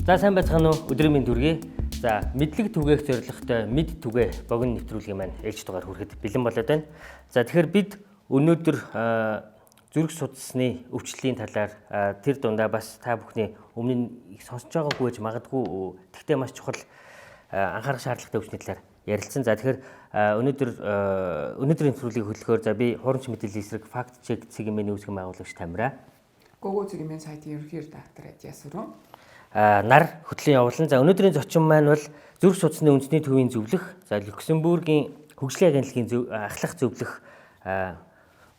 За сайн байцгаана уу? Өдрийн мэнд хүргэе. За мэдлэг түгээх зорилготой мэд түгээ богино нэвтрүүлгийн маань ээлж дугаар хүрэхэд бэлэн болоод байна. За тэгэхээр бид өнөөдөр зүрх судасны өвчлөлийн талаар тэр дундаа бас та бүхний өмнө нь их сонсож байгаагүй гэж магадгүй. Тэгтээ маш чухал анхаарах шаардлагатай өвчний талаар ярилцсан. За тэгэхээр өнөөдрийн нэвтрүүлгийг хөтлөхөөр за би хуримч мэдээллийн эсрэг факт чек цэгийн үүсгэн байгуулагч Тамира. Гого цэгийн сайтын ерөнхий редактор Адяс өрөө. Нар хөтлийн явуулан. За өнөөдрийн зочин маань бол зүрх судасны үндэсний төвийн зөвлөх, за Люксембургийн хөгжлийн агентлагийн ахлах зөвлөх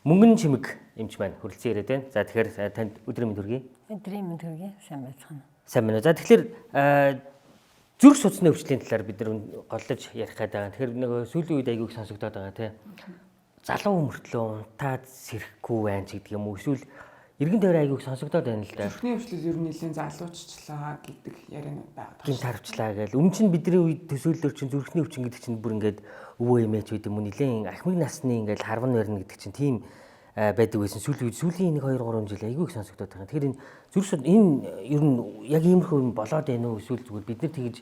мөнгөн чимэг эмч маань хүрэлцэн ирээд байна. За тэгэхээр танд өдрийн мэнд хүргэе. Өдрийн мэнд хүргэе. Сайн байцгаана. Сайн байна уу. За тэгэхээр зүрх судасны өвчлийн талаар бид нар голлож ярих гээд байгаа. Тэгэхээр нэг сүүлийн үед айгүйх сонсогдоод байгаа тийм. Залуу мөртлөө унтаад сэрэхгүй байна ч гэдэг юм уу. Эсвэл эргэн тойрон айгүйх сонсогдоод байна л да. Зүрхний өвчлөл ер нь нэлийн залууччлаа гэдэг яриануд байгаа. Гин тарвчлаа гэл. Өмнө чинь бидний үед төсөөллөөр чинь зүрхний өвчин гэдэг чинь бүр ингээд өвөө эмээч үед юм уу нэлийн ахмад насны ингээд харван барина гэдэг чинь тийм байдаг байсан. Сүүлийн 1 2 3 жил айгүйх сонсогдоод байгаа. Тэгэхээр энэ зүрх суд энэ ер нь яг иймэрхүү юм болоод байна уу? Эсвэл зүгээр бид нар тэгж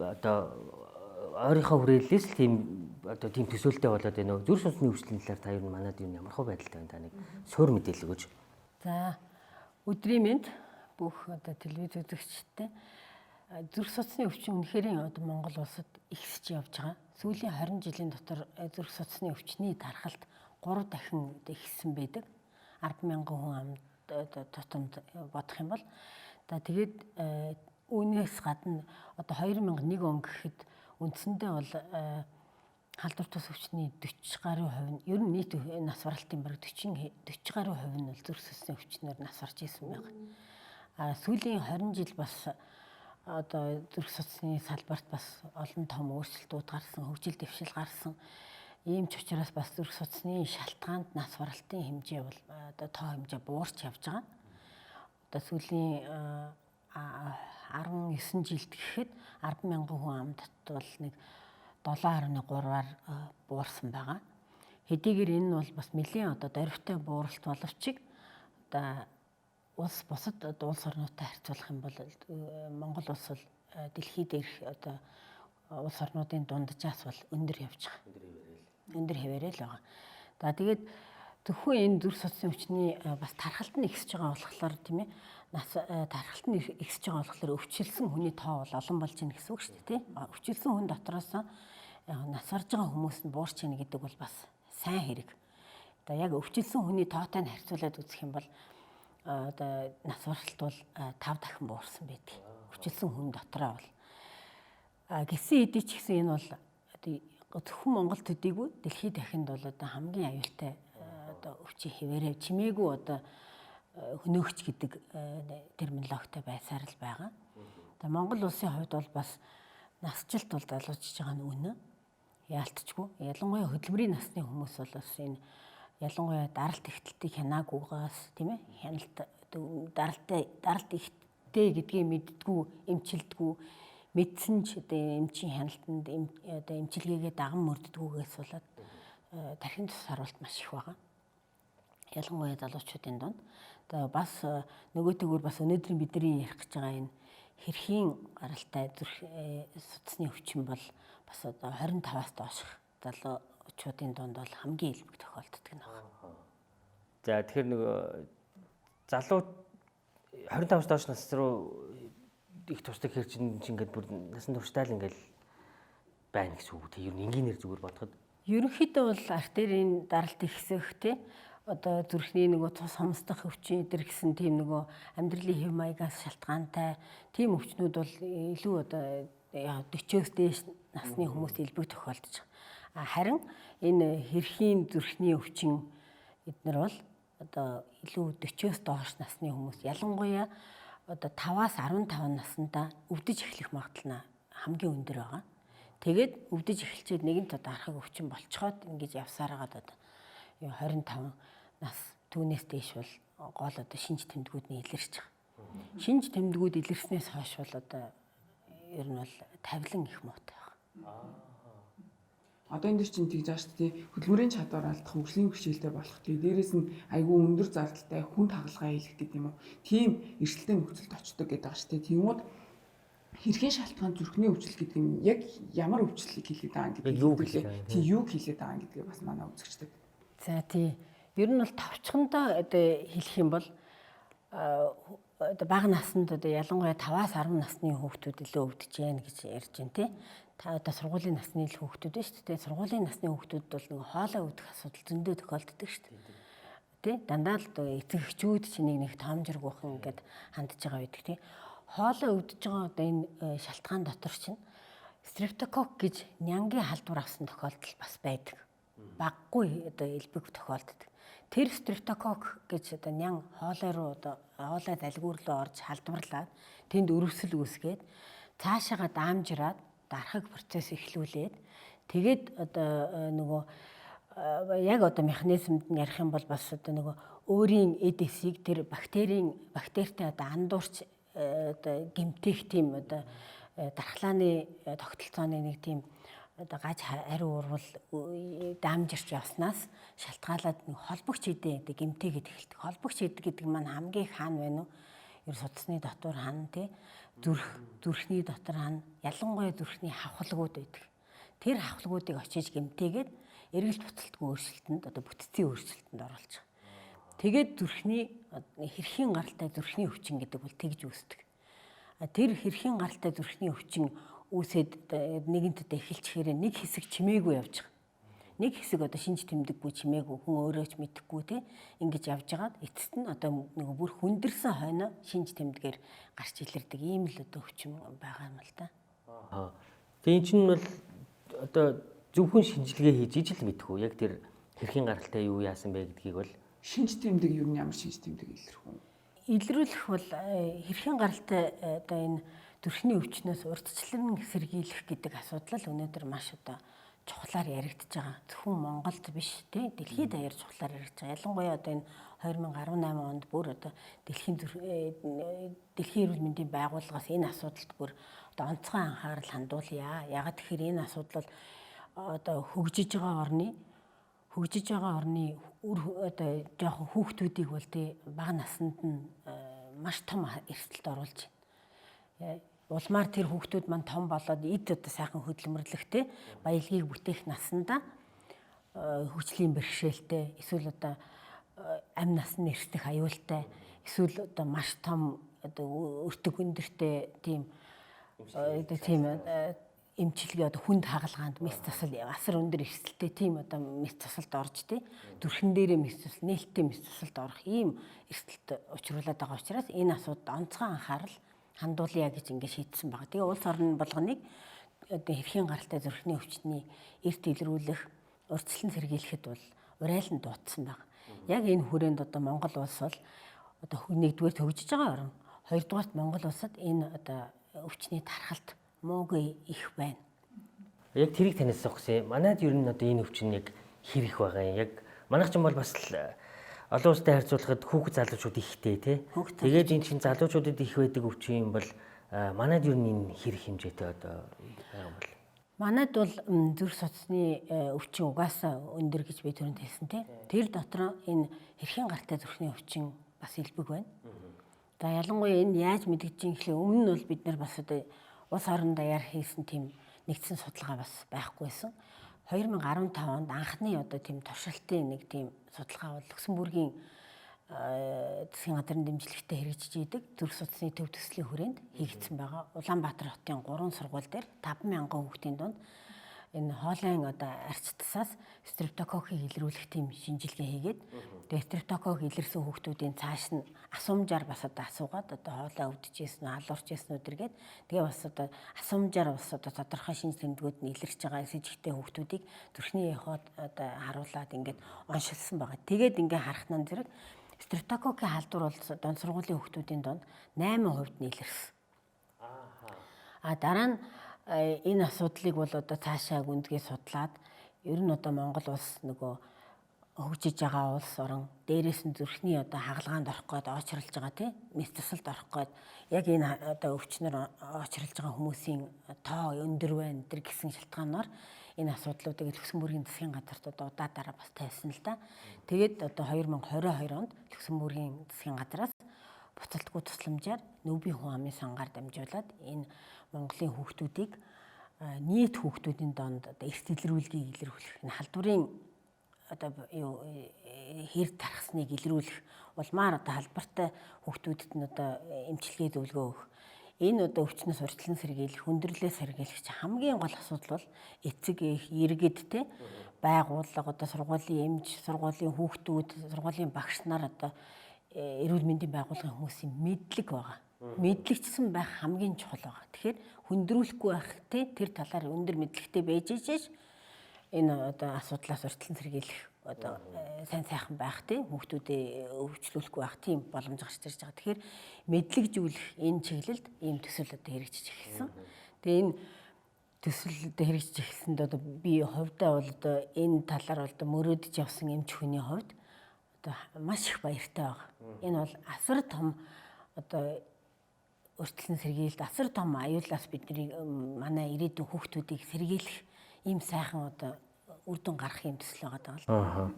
одоо ойрынхоо хүрээллээс л тийм одоо тийм төсөөлтөй болоод байна уу? Зүрх судасны өвчлийн талаар та ер нь манад юу ямар хөө байдалтай байна та нэг суур мэдээлэл өгөөч. За өдрийн мэнд бүх одоо телевиз үзэгчдтэй зүрх судасны өвчин үнэхээр одоо Монгол улсад ихсэж явж байгаа. Сүүлийн 20 жилийн дотор зүрх судасны өвчний тархалт 3 дахин ихссэн байдаг. 10,000 хүн амд тутамд бодох юм бол тэгээд үүнээс гадна одоо 2001 он гэхэд үндсэндээ бол халдвар тус өвчний 40 гаруй хувь нь ер нь нийт нас баралтын бараг 40 гаруй хувь нь бол зүрх судасны өвчнөр нас барж исэн байна. Сүүлийн 20 жил бас одоо зүрх судасны салбарт бас олон том өөрчлөлтүүд гарсан, хөгжил дэвшил гарсан. Ийм ч учраас бас зүрх судасны шалтгаанд нас баралтын хэмжээ бол одоо тоо хэмжээ буурч явж байгаа. Одоо сүүлийн 19 жилд гэхэд 10,000 хүн амд бол нэг 7.3-аар буурсан байгаа. Хэдийгээр энэ нь бол бас нэлийн одоо дөрвтэй бууралт боловч одоо бусад улс орнуудтай харьцуулах юм бол Монгол улс бол дэлхийд дээрх одоо улс орнуудын дунджаас бол өндөр явж байгаа. Өндөр хэвээрээ л байгаа. За тэгээд зөвхөн энэ зүрх судасны өвчний бас тархалт нь ихсэж байгаа болохоор тийм ээ тархалт нь ихсэж байгаа болохоор өвчлсөн хүний тоо бол олон болж байна гэсэн үг шүү дээ тийм. Өвчлсөн хүн дотроос нас барж байгаа хүмүүс нь буурч ийн гэдэг бол бас сайн хэрэг. Одоо яг өвчлсөн хүний тоотой нь харьцуулаад үзэх юм бол одоо нас баралт бол 5 дахин буурсан байдаг. Өвчлсөн хүн дотроо бол гисэн эдий ч гэсэн энэ бол зөвхөн Монгол төдийгүй дэлхийд дахинд бол одоо хамгийн аюултай одоо өвчин хэвээрээ чимээгүй одоо хөнөөгч гэдэг терминологитой байсаар л байгаа. Одоо Монгол улсын хувьд бол бас насжилт бол залуучж байгаа нь үнэ. Яалтчгүй. Ялангуяа хөдөлмөрийн насны хүмүүс бол бас энэ ялангуяа даралт ихтэлтийг хянаагүйгаас тийм ээ даралт ихтэй гэдгийг мэддгүү, эмчилдэггүй, мэдсэн ч одоо эмчийн хяналтанд одоо эмчилгээгээ даган мөрддгүүгээс болоод тархин тус харуулт маш их байгаа. Ялангуяа залуучуудын дунд. Одоо бас нөгөөтэйгүр бас өнөөдрийн бидний ярих гэж байгаа энэ хэрхийн гаралтай зүрх судасны өвчин бол бас одоо 25-аас доошх залуучуудын дунд бол хамгийн илбэг тохиолддог нь байна. За тэгэхээр нөгөө залуу 25-аас доош нас руу их тусдаг хэр чинь ингээд бүр насан туршдаа л ингээд байна гэсэн үг. Тэг ер нь энгийнээр зүгээр бодоход ерөнхийдөө бол артерийн даралт ихсэх тий одоо зүрхний нөгөө цус хомсдох өвчин эдэр гэсэн тийм нөгөө амьдралын хэв маягаас шалтгаантай тийм өвчнүүд бол илүү одоо 40-оос дээш насны хүмүүст илбэг тохиолдож байгаа. Харин энэ хэрхийн зүрхний өвчин эднэр бол одоо илүү 40-оос доош насны хүмүүс ялангуяа одоо 5-аас 15 наснда өвдөж эхлэх магадлал нь хамгийн өндөр байгаа. Тэгээд өвдөж эхэлчихэд нэгэнт одоо архаг өвчин болцоход ингэж явсаар байгаа одоо 25 нас түүнээс дээш бол гол одоо шинж тэмдгүүд нь илэрч байгаа. Шинж тэмдгүүд илэрснээс хойш бол одоо ер нь бол тавилан их муутай байгаа. Одоо энэ дэр чинь тэгж байгаа шүү дээ. Хөдөлмөрийн чадвар алдах, хөгжлийн бэрхшээлтэй болох. Тэгээ дээрээс нь айгүй өндөр зардалтай хүн хагалгаа хийлгдэг юм уу? Тийм эрсдэлтэй нөхцөлд очдог гэдэг байгаа шүү дээ. Тиймүүд Хэрхэн шалтгаан зүрхний өвчлөл гэдэг нь яг ямар өвчлөлийг хэлээд байгаа Яг гэдгийг юу хэлдэг хэлээд лээ. байгаа юм, Тийм юу хэлээд байгаа гэдгийг бас манай үзэгчдэд. За тий. Ер нь бол товчхондоо одоо хэлэх юм бол одоо бага наснд одоо ялангуяа 5-аас 10 насны хүүхдүүд илүү өвдөж яана гэж ярьж байна тий. Та одоо сургуулийн насны л хүүхдүүд байна шүү дээ. Сургуулийн насны хүүхдүүд бол нэг хоолой өвдөх асуудал зөндөө тохиолддог шүү дээ. Тий. Дандаа л одоо эцэг эхчүүд чинь нэг тоомжиргүйх ингээд хандж байгаа байдаг тий. Хоолой өвдөж байгаа одоо энэ шалтгаан дотор чинь стрептокок гэж нянгийн халдвар авсан тохиолдол бас байдаг. Баггүй одоо элбэг тохиолддог. Тэр стрептокок гэж одоо нян хоолой руу одоо хоолой залгуур руу орж халдварлаад тэнд өрөвсөл үүсгээд цаашаага даамжираад дарахыг процесс эхлүүлээд тэгээд одоо нөгөө яг одоо механизмд нь ярих юм бол бас одоо нөгөө өөрийн эдэсийг тэр бактеритэй одоо андуурч одоо гэмтэх тийм одоо дархлааны тогтолцооны нэг тийм одоо гаж ариу урвал даамжирч явснаас шалтгаалаад нэг холбогч эдээ гэдэг гэмтээгээд эхэлдэг. Холбогч эдэг гэдэг маань хамгийн их хаана байна уу? Ер судасны дотор хана тий зүрхний дотор хана ялангуяа зүрхний хавхлагууд байдаг. Тэр хавхлагуудыг очиж гэмтээгээд эргэлт буцалтгүй өөрчлөлтөнд одоо бүтцийн өөрчлөлтөнд оруулж байгаа. Тэгээд зүрхний хэрхэн гаралтай зүрхний өвчин гэдэг бол тэгж үүсдэг. Тэр хэрхэн гаралтай зүрхний өвчин үүсээд нэгэнтдээ эхэлчихээрээ нэг хэсэг чимээгүй явж байгаа. Нэг хэсэг одоо шинж тэмдэггүй чимээгүй хүн өөрөө ч мэдэхгүй те ингэж явж байгаад эцэст нь одоо нэг бүр хүндэрсэн хойно шинж тэмдгээр гарч илэрдэг ийм л одоо өвчин байгаа юм л да. Тэгээ чинь бол одоо зөвхөн шинжилгээ хийж ижил мэдхүү. Яг тэр хэрхэн гаралтай юу яасан бэ гэдгийг бол Шинж тэмдэг юу ямар шинж тэмдэг илэрх үү? Илрүүлэх бол хэрхэн гаралтай одоо энэ зүрхний өвчнөөс урьдчилан сэргийлэх гэдэг асуудал өнөөдөр маш одоо чухлаар яригдж байгаа. Зөвхөн Монголд биш тий дэлхийд даяар чухлаар яригдж байгаа. Ялангуяа одоо энэ 2018 онд бүр одоо дэлхийн эрүүл мэндийн байгууллагаас энэ асуудалд бүр одоо онцгой анхаарал хандуулъя. Ягаад гэхээр энэ асуудал одоо хөгжиж байгаа орны одоо жоохон хүүхдүүдийг бол тий бага наснд нь маш том эрсдэлд оруулж байна. Улмаар тэр хүүхдүүд маань том болоод эд одоо сайхан хөдөлмөрлөхтэй баялагийг бүтээх насандаа хөгжлийн бэрхшээлтэй эсвэл одоо амь насны эрсдэх аюултай эсвэл одоо маш том одоо өртөг өндөртэй тийм эмчилгээ одоо хүнд хагалгаанд мэс засал асар өндөр эрсдэлтэй тийм одоо мэс засалд орж тий зүрхэн дээрээ мэс засал нээлттэй мэс засалд орох ийм эрсдэлт учруулад байгаа учраас энэ асуудалд онцгой анхаарал хандуулъя гэж ингэ шийдсэн байна. Тэгээ улс орн болгоныг одоо хэрхэн гаралтай зүрхний өвчтний эрт илрүүлэх, урьдчилан сэргийлэхэд бол урайлан дуудсан байна. Яг энэ хүрээнд одоо Монгол улс бол одоо нэгдүгээр хөгжиж байгаа орн, хоёрдугаарт Монгол улсад энэ одоо өвчний тархалт муугүй их байна. яг тэрийг танаас авахсан. Манайд ер нь одоо энэ өвчин яг хэрэг байгаа юм. Яг манайх ч юм бол бас олон улстай харьцуулахад хүүхэд залуучууд ихтэй тий. Тэгээд энэ чинь залуучуудад их байдаг өвчин юм бол манайд ер нь энэ хэрэг хэмжээтэй одоо байгаа юм бол. Манайд бол зүрх судасны өвчин угаасаа өндөр гэж би түрүүнд хэлсэн тий. Тэр дотор энэ хэрхэн гаралтай зүрхний өвчин бас элбэг байна. За ялангуяа энэ яаж мэдгэж гэхлээр өмнө нь бол бид нар бас одоо улс орон даяар хийсэн тийм нэгдсэн судалгаа бас байхгүйсэн. 2015 онд анхны одоо тийм туршилтын нэг тийм судалгаа бол Люксембургийн засгийн газрын дэмжлэгтэй хэрэгжиж идэг зүрх судасны төв төслийн хүрээнд хийгдсэн байгаа. Улаанбаатар хотын 3 сургууль дээр 5,000 хүүхдийн дунд энэ хоолойн одоо арчтсаас стрептококкийг илрүүлэх тийм шинжилгээ хийгээд тэгээ стрептококк илэрсэн хүүхдүүдийн цааш нь асуумжаар бас одоо асуугаад одоо хоолой өвдөжсэн, алуурч яснууд эргээд тэгээ бас одоо асуумжаар бас одоо тодорхой шинж тэмдгүүд нь илэрч байгаа сэжигтэй хүүхдүүдийг зүрхний эход одоо харуулад ингээд оншилсан байгаа. Тэгээд ингээд харахнаа зэрэг стрептококкийн халдвар бол дунд сургуулийн хүүхдүүдийн дунд 8% нь илэрсэн. Дараа нь энэ асуудлыг бол одоо цаашаа гүндгээ судлаад ер нь одоо Монгол улс нөгөө хөгжиж байгаа улс орон дээрээс нь зүрхний одоо хагалгаанд орох гээд очролж байгаа тийм мэс засалд орох гээд яг энэ одоо өвчнөр очролж байгаа хүмүүсийн тоо өндөр байна тэр гэсэн шалтгаанаар энэ асуудлуудыг Люксембургийн засгийн газарт одоо удаа дараа бас тавьсан л да. Тэгээд одоо 2022 онд Люксембургийн засгийн газраас буцалтгүй тусламжаар нүүбийн хүн амын сангаар дамжуулаад энэ Монголын хүүхдүүдийг нийт хүүхдүүдийн донд одоо эрт илрүүлгийг илрүүлэх энэ халдварын одоо юу хэр тархсныг илрүүлэх улмаар одоо халдвартай хүүхдүүдэд нь одоо эмчилгээ зөвлөгөө өгөх. Энэ одоо өвчнөөс урьдчилан сэргийлэх, хүндрэлээ сэргийлэх чинь хамгийн гол асуудал бол эцэг эх, иргэд те байгууллага одоо сургуулийн эмч, сургуулийн хүүхдүүд, сургуулийн багш нар одоо эрүүл мэндийн байгууллагын хүмүүсийн мэдлэг байгаа. Мэдлэгчсэн байх хамгийн чухал байгаа. Тэгэхээр хүндрүүлэхгүй байх те тэр талаар өндөр мэдлэгтэй байж ижиж энэ одоо асуудлаас урьдчилан сэргийлэх одоо сайн сайхан байх те хүүхдүүдэд өвчлүүлэхгүй байх тийм боломж гарч ирж байгаа. Тэгэхээр мэдлэгжүүлэх энэ чиглэлд ийм төсөл одоо хэрэгжиж эхэлсэн. Тэгээ энэ төсөл одоо хэрэгжиж эхэлсэнд одоо би хувьдаа бол одоо энэ талаар бол одоо мөрөөдөж явсан эмч хүний хувьд одоо маш их баяртай байгаа. Энэ бол асар том одоо урьдчилан сэргийлэлт асар том аюулаас бидний манай ирээдүйн хүүхдүүдийг сэргийлэх ийм сайхан одоо үр дүн гарах юм төсөл байгаа даа.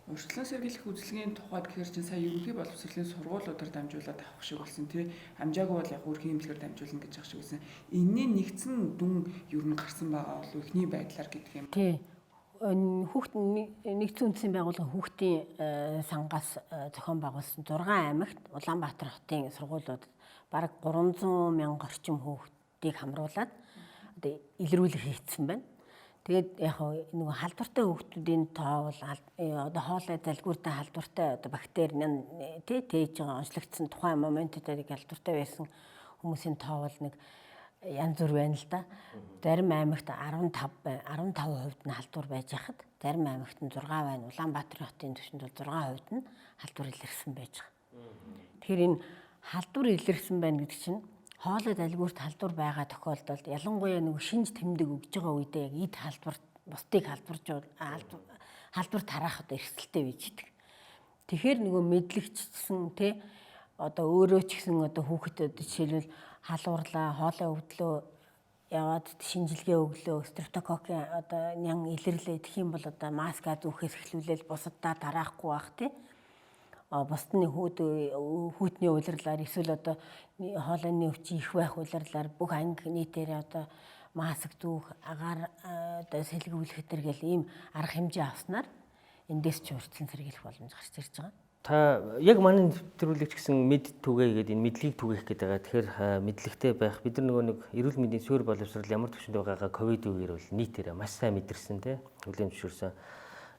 Урьдчилан сэргийлэх үзлэгийн тухайд гэхээр чинь сая ерөнхий боловсролын сургуулиудаар дамжуулаад авах шиг болсон тий. Амжаагүй бол яг өрхийн эмнэлгээр дамжуулна гэж ах шиг байсан. Энэний нэгдсэн дүн ер нь гарсан байгаа бол ихний байдлаар гэдэг юм. Тий. Хүүхд нэгдсэн үндэсний байгууллагын хүүхдийн сангаас зохион байгуулсан 6 аймагт Улаанбаатар хотын сургуулиуд бараг 300 мянга орчим хүүхдийг хамруулад одоо илрүүлэх хийгдсэн байна. Тэгээд яг нөгөө халдвартай хүүхдүүдийн тоо бол одоо хоолой залгууртай халдвартай одоо бактери тээж байгаа онцлогдсон тухайн моментуудад халдвартай байсан хүмүүсийн тоо бол нэг янз бүр байна л да. Зарим аймагт 15% нь халдвар байж хахад, зарим аймагт нь 6 байна. Улаанбаатар хотын түвшинд бол 6% нь халдвар илэрсэн байж байгаа. Тэгэхээр энэ халдвар илэрсэн байна гэдэг чинь хоолой залгуурт халдвар байгаа тохиолдолд ялангуяа нөгөө шинж тэмдэг өгж байгаа үедээ яг эд халдвар бусдыг халдвар тараах одоо эрсдэлтэй байж идэг. Тэгэхээр нөгөө мэдлэгчсэн те одоо өөрөө ч гэсэн одоо хүүхдэд жишээлбэл халуурлаа, хоолой өвдлөө яваад шинжилгээ өглөө, стрептококкийн одоо нян илэрлээ гэх юм бол одоо маска зүүхээс эхлүүлээл бусаддаа тараахгүй байх те. Бусдны хүүтний улирлаар эсвэл одоо хоолойны өвчин их байх улирлаар бүх анги нийтээрээ одоо маск зүүх, агаар одоо сэлгүүлэх гэтэр гэл ийм арга хэмжээ авснаар эндээс ч урьдчилан сэргийлэх боломж гарч ирж байгаа. Та яг манай нэвтрүүлэгч гэсэн мэд түгээе гэдэг энэ мэдлийг түгээх гэдэг байгаа. Тэгэхээр мэдлэгтэй байх. Бид нар нөгөө нэг эрүүл мэндийн суурь боловсрол ямар төвшөнд байгаагаа ковид үеэр бол нийтээрээ маш сайн мэдэрсэн те. Хүлээн зөвшөөрсөн.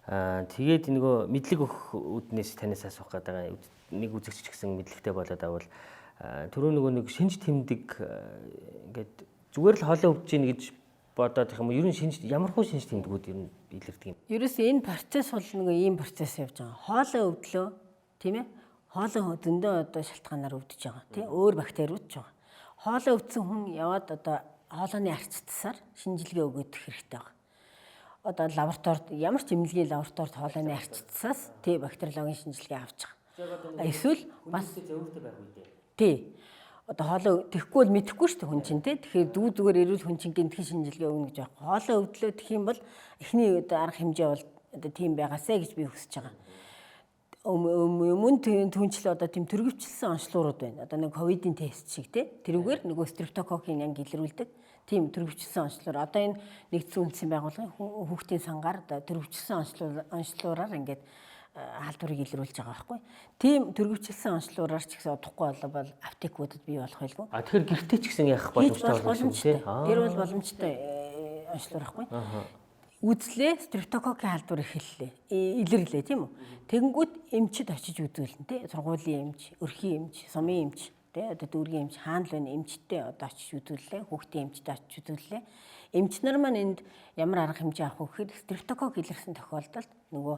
Тэгээд нөгөө мэдлэг өгөх үднээс танаас асуух гэдэг нэг үзэгч гэсэн мэдлэгтэй болоод авал түрүү нөгөө нэг шинж тэмдэг ингээд зүгээр л хоолой өвдөж ийн гэж бодоод их юм. Ер нь шинж ямар хөө шинж тэмдгүүд ер нь илэрдэг юм. Ерөөс энэ процесс бол нөгөө ийм процесс явж байгаа. Хоолой өвдлөө тийм ээ. Хоолой зөндөө одоо шалтгаанаар өвдөж байгаа тийм өөр бактери өвдөж байгаа. Хоолой өвдсөн хүн яваад одоо хоолойны арчтсаар шинжилгээ өгөх хэрэгтэй байна. Одоо лабораторид ямар ч эмнэлгийн лабораторид хоолойны арчтсаас тий бактериологийн шинжилгээ авч байгаа. Эсвэл бас зөвөртэй байх үедээ. Тий. Одоо хоолой тэхгүй бол мэдэхгүй шүү дээ хүн чинь тий. Тэгэхээр дүү зүгээр эрүүл хүн чинь гинтхэн шинжилгээ өгнө гэж байна. Хоолой өвдлөө гэх юм бол эхний одоо арга хэмжээ бол одоо тийм байгаасаа гэж би хүсэж байгаа. Мөн түнчлээ одоо тийм төрөвчлсэн онцлогрууд байна. Одоо нэг ковидын тест шиг тий. Тэрүүгээр нөгөө стрептококкийн анги илрүүлдэг. Тийм төрөвчлсэн онцлогор. Одоо энэ нэгдсэн үндэсний байгууллагын хүүхдийн сангаар одоо төрөвчлсэн онцлогороор ингээд халдварыг илрүүлж байгаа байхгүй. Тийм төрөвчлсэн онцлогороор ч гэсэн удахгүй бол аптекуудад бий болох байлгүй. Тэгэхээр гэртээ ч гэсэн яах боломжтой болно тийм. Тэр бол боломжтой онцлогор байхгүй. Үзлээ стрептококкийн халдвар эхэллээ. Илэрлээ тийм үү. Тэгэнгүүт эмчид очиж үзүүлнэ тий. Сургуулийн эмч, өрхийн эмч, сумын эмч тий. Одоо дүүргийн эмч хаана л байна эмчтэй одоо очиж үзүүллээ. Хүүхдийн эмчтэй очиж үзүүллээ. Эмч нар маань энд ямар арга хэмжээ авах вэ гэхээр стрептококк илэрсэн тохиолдолд нөгөө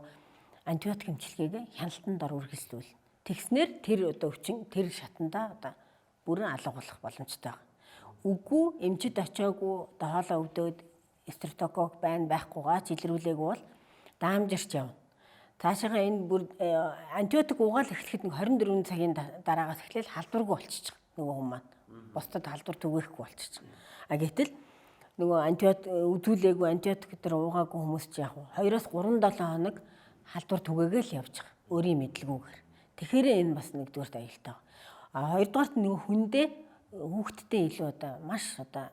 антибиотик эмчилгээг хяналтанд ор үргэлжлүүлнэ. Тэгснээр тэр одоо өвчин тэр шатандаа одоо бүрэн алга болох боломжтой байна. Үгүй эмчид очиагүй одоо хоолой өвдөөд стрептококк байна байхгүйгаа ч илрүүлээгүй бол даамжирч явна. Цаашаа энэ бүр антибиотик угаал эхлэхэд нэг 24 цагийн дараагаас эхлээл халдваргүй болчихж байгаа нөгөө хүн маань. Бусдад халдвар түгээхгүй болчихж байгаа. Гэтэл нөгөө антибиотик үзүүлээгүй антибиотик дээр уугаагүй хүмүүс ч яг 2-3-7 хоног халдвар түгээгээл явж байгаа. Өөрийн мэдлэгүүгээр. Тэгэхээр энэ бас нэгдүгээрт аюултай байна. Хоёрдугаарт нөгөө хүндээ хүүхдтэй илүү одоо маш одоо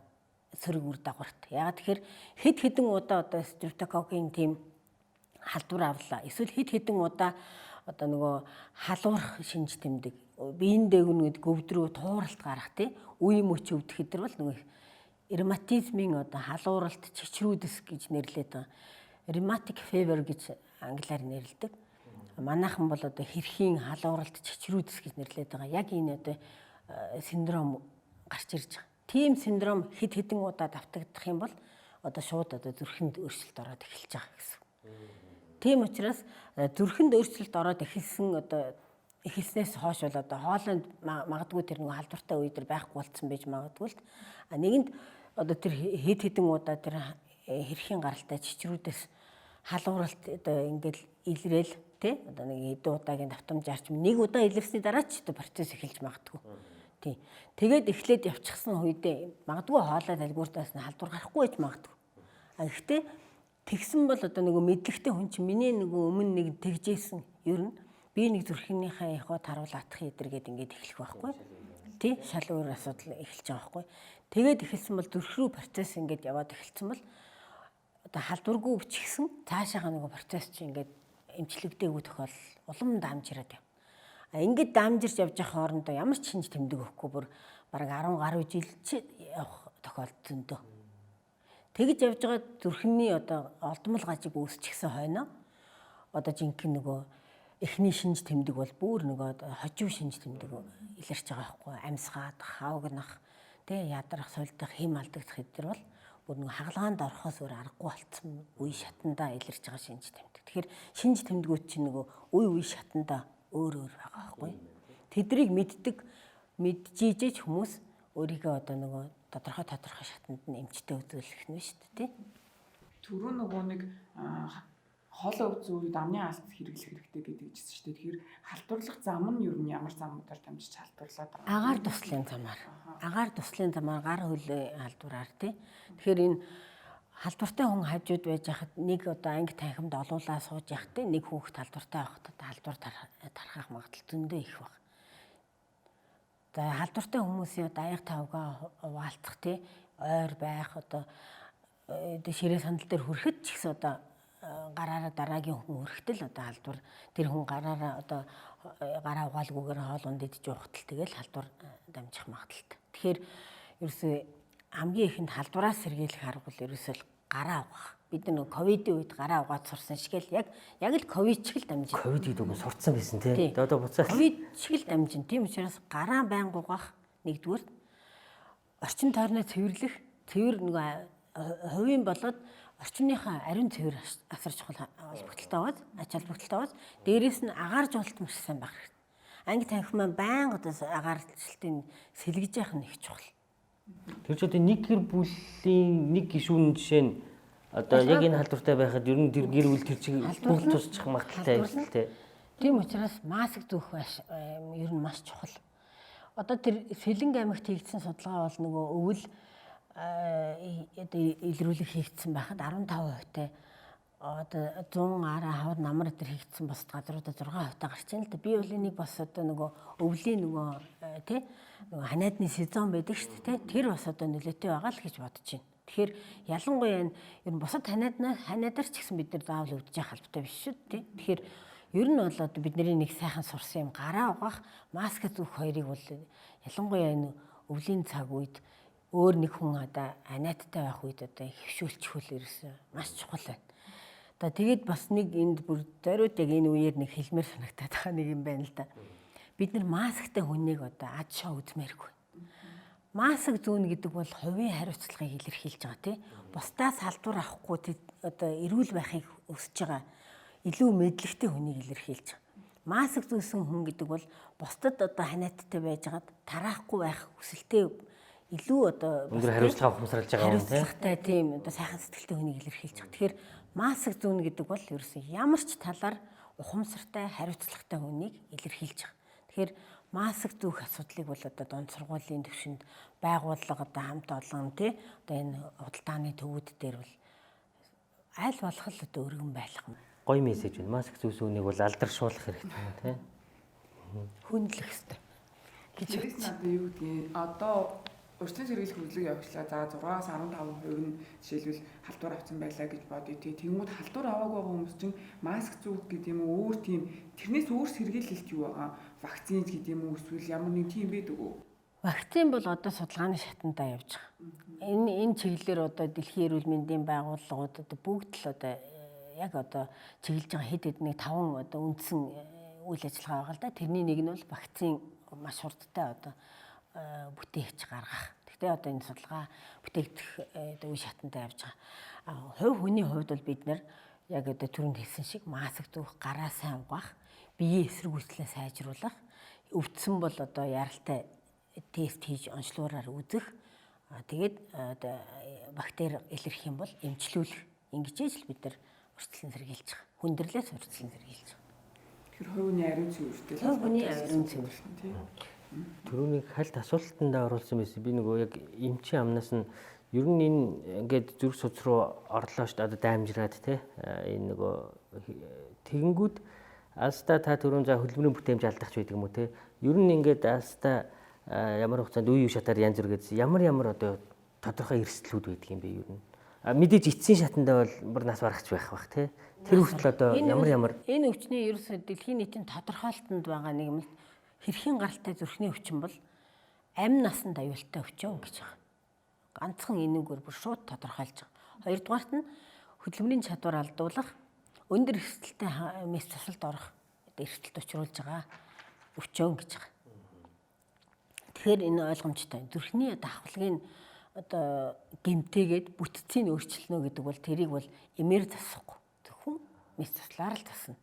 сөрөг үр дагаварт. Яагаад тэгэхээр хэд хэдэн удаа одоо стрептококкийн тийм халдвар авлаа. Эсвэл хэд хэдэн удаа одоо нөгөө халуурах шинж тэмдэг, биеийн дээгүүр гөвдрөө тууралт гарах тий үе мөч өвдөх хэдэр бол нөгөө ревматизмын одоо халууралт чичрүүдэс гэж нэрлэдэг байгаа. Rheumatic fever гэж англиар нэрлэдэг. Манайхан бол одоо хэрхийн халууралт чичрүүдэс гэж нэрлэдэг байгаа. Яг энэ одоо синдром гарч ирж байгаа. Тийм синдром хэд хэдэн удаа давтагдах юм бол одоо шууд одоо зүрхэнд өөрчлөлт ороод эхэлж байгаа гэсэн. Тийм учраас зүрхэнд өөрчлөлт ороод эхэлсэн одоо эхэлснээс хойш бол одоо хоолойнд магадгүй тэр нэг халдвартай үе дээр байхгүй болцсон байж магадгүй л нэгэнд одоо тэр хэд хэдэн удаа тэр хэрхийн гаралтай чичрүүдээс халууралт одоо ингээл илрээл тий одоо нэг хэдэн удаагийн давтамж арч нэг удаа илэрсний дараа ч одоо процесс эхэлж магадгүй. Тий. Тэгээд эхлээд явчихсан үедээ магадгүй хоолой талбиуртаас нь халдвар гарахгүй байж магадгүй. Гэхдээ тэгсэн бол одоо нөгөө мэдлэгтэй хүн чинь миний нөгөө өмнө нэг тэгжсэн ер нь би нэг зүрхнийхээ яхад харуулаадах эдэргээд ингээд эхлэх байхгүй. Тий шал өөр асуудал эхэлж байгаа байхгүй. Тэгээд эхэлсэн бол зүрх рүү процесс ингээд яваад эхэлсэн бол одоо халдваргүй өвчихсэн цаашаага нөгөө процесс чинь ингээд эмчлэгдээгүй тохиол улам дамжираад яв. Ингээд дамжирч явж байгаа хоорондоо ямар ч шинж тэмдэг өгөхгүй бүр бараг 10 гаруй жил ч явах тохиолдол зөндөө. Тэгж явж байгаа зүрхний одоо олдмол гажиг үүсчихсэн хойноо одоо жинхэнэ нөгөө эхний шинж тэмдэг бол бүр нөгөө хожив шинж тэмдэг илэрч байгаа байхгүй амьсгаад хавгнах тэ ядрах сольдох хэм алдагдах хэдэр бол бүр нөгөө хагалгаанд орохоос өөр аргагүй болцсон үе шатандаа илэрч байгаа шинж тэмдэг. Тэгэхээр шинж тэмдгүүд чинь нөгөө үе шатандаа өөр байгаа байхгүй. Тэдрийг мэджиж хүмүүс өөрийгөө одоо нөгөө тодорхой шатанд нь эмчтэй үзүүлэх нь шүү дээ тий. Түрүү нөгөө нэг хоолой өвдсөн үед амны алт хэрэглэх хэрэгтэй гэдэг чинь шүү дээ. Тэгэхээр халдварлах зам нь юу нь ямар замуудаар дамжиж халдварлаад байгаа? Агаар туслын замаар. Агаар туслын замаар гар хөлөө халдвараар тий. Тэгэхээр энэ халдвартай хүн хажууд байж хахад нэг одоо анги танхимд олуулаа сууж яхад нэг хүүхэд халдвартай байхад халдвар тархах магадлал зөндөө их баг. За халдвартай хүмүүсийн одоо аяг тавгаа хуваалцах тий ойр байх одоо ширээ сандал дээр хүрэхэд ч гэсэн одоо гараараа дараагийн хүн хүрэхтэл одоо халдвар тэр хүн гараараа одоо гараа угаалгүйгээр хоолунд идэж явахтал тэгэл халдвар дамжих магадлалтай. Тэгэхээр ерөөсөө хамгийн ихэнд халдвараас сэргийлэх арга бол ерөөсөө гараа угаах. Бид нэг ковидын үед гараа угаад сурсан шиг л яг л ковид шиг л дамжин. Ковид гэдэг нь сурцсан байсан тий. Одоо буцаад ковид шиг л дамжин. Тийм учраас гараа байнга угаах нэгдүгээр орчин тойрноо цэвэрлэх, цэвэр нэг хувийн болоод орчныхаа ариун цэвэр асар чухал холбогдолтой байгааз, ач холбогдолтой байгааз дээрээс нь агааржуулалт маш сайн байх хэрэгтэй. Анги танхимаа байнга одоо агаарчлалтын сэлгэж явах нь их чухал. Тэр ч одоо нэг гэр бүлийн нэг гишүүн жишээ нь одоо яг энэ халдвартай байхад ер нь тэр гэр бүл тэр чиг бүгд тусчих магадaltaй ажил тий. Тийм учраас маск зүүх ер нь маш чухал. Одоо тэр Сэлэнг аймагт хийгдсэн судалгаа бол нөгөө өвөл одоо илрүүлэх хийгдсэн байхад 15%-тай одоо 100 араа хавар намар дээр хийгдсэн бос газруудаа 6% гарч ийн л да. Би бол энийг бас одоо нөгөө өвлийн нөгөө тий нөгөө ханиадны сезон байдаг шүү дээ. Тэр бас одоо нөлөөтэй байгаа л гэж бодож байна. Тэгэхээр ялангуяа энэ ер нь бусад ханиадаар ч гэсэн бид нар заавал өвдөж явах албатай биш шүү дээ. Тэгэхээр ер нь бол одоо бидний нэг сайхан сурсан юм гараа угаах, маск зүүх хоёрыг бол ялангуяа энэ өвлийн цаг үед өөр нэг хүн одоо ханиадтай байх үед одоо хөвшүүлчихвэл ерөөсөө маш чухал байна. Одоо тэгээд бас нэг энд бүр зориуд яг энэ үеэр нэг хэлмээр санагтаад байгаа нэг юм байна л да. Бид нар масктай хүнийг одоо ад шоу үзмээргүй. Маск зүүн гэдэг бол хувийн хариуцлагыг илэрхийлж байгаа тий. Бусдаас халдвар авахгүй одоо эрүүл байхыг өсөж байгаа илүү мэдлэгтэй хүнийг илэрхийлж байгаа. Маск зүүсэн хүн гэдэг бол бусдад одоо ханиадтай байжгаад тараахгүй байх хүсэлтэй илүү одоо өндөр хариуцлага ухамсарлаж байгаа юм тий. Хариуцлагатай тийм одоо сайхан сэтгэлтэй хүнийг илэрхийлж байгаа. Тэгэхээр маск зүүн гэдэг бол ерөөсөн ямар ч талаар ухамсартай хариуцлагатай хүнийг илэрхийлж байгаа. Тэгэхээр маск зүүх асуудлыг бол одоо дунд сургуулийн түвшинд байгууллага одоо хамт олон тий одоо энэ худалдааны төвүүд дээр бол аль болох л одоо өргөн байх юм. Гоё мессеж байна. Маск зүүсүүнийг бол алдаршуулах хэрэгтэй юм тий. Хүндлэх хэрэгтэй. Гэж надад юу гэдгийг одоо Урьдчилан сэргийлэх үйлдвэрийг явуулчлаа. За 6-аас 15% нь жишээлбэл халдвар авсан байлаа гэж бодъё. Тэгмүүд халдвар аваагүй байгаа хүмүүс чинь маск зүүх гэдэг юм уу, өөр тийм тэрнээс өөр сэргийлэлт юу байгаа? Вакцин гэдэг юм уу, эсвэл ямар нэг тийм байдаг үү? Вакцин бол одоо судалгааны шатандаа явж байгаа. Энэ чиглэлээр одоо Дэлхийн эрүүл мэндийн байгууллагууд одоо бүгд л одоо яг одоо чиглэж байгаа хэд хэдний 5 одоо үндсэн үйл ажиллагаа байгаа л да. Тэрний нэг нь бол вакцин маш хурдтай одоо бүтээгч гаргах. Гэхдээ одоо энэ судалгаа бүтээгдэх үе шатандаа явж байгаа. Хувь хүний хувьд бол бид нар яг одоо түрүүнд хэлсэн шиг маск зүүх, гараа сайн угаах, биеийн эсрэг үйлчлээ сайжруулах, өвдсөн бол одоо яралтай тест хийж онцлогоор үзэх. Тэгээд одоо бактери илэрх юм бол эмчлүүлэх. Ингэж л бид нар урьдчилан сэргийлж байгаа. Хүндрэлээс урьдчилан сэргийлж байгаа. Тэр хувийн ариун цэвэртэй л Хүний ариун цэвэр тийм. Түрүүний хальт асуултанд оруулсан байсан. Би нөгөө яг эмчийн амнаас нь ер нь энэ ингээд зүрх судас руу орлоо шүү дээ. Одоо даймжраад те энэ нөгөө тэгэнгүүт аста та түрүүн за хөдөлмөрийн бүтээмж алдах ч байдаг юм уу те. Ер нь ингээд аста ямар хугацаанд үе шатаар янз бүр гэсэн ямар одоо тодорхой эрсдлүүд байдаг юм бэ ер нь. Мэдээж эцсийн шатандаа бол бүр нас барахч байх бах те. Тэр хүртэл одоо ямар энэ өвчний ерөөсөө дэлхийн нийтийн тодорхойлолтод байгаа нэг юм л хэрхэн гаралтай зүрхний өвчин бол амь насанд аюултай өвчин гэж байгаа. Ганцхан энэгээр бүр шууд тодорхойлж байгаа. Хоёрдугаарт нь хөдөлмөрийн чадвар алдуулах, өндөр эрсдэлтэй мэс засалд орох эрсдэлт учруулж байгаа өвчин гэж байгаа. Тэгэхээр энэ ойлгомжтой. Зүрхний давхлагын одоо гэмтээгээд бүтцийг өөрчилнө гэдэг бол тэрийг бол эмээр засахгүй. Зөвхөн мэс заслаар л засна.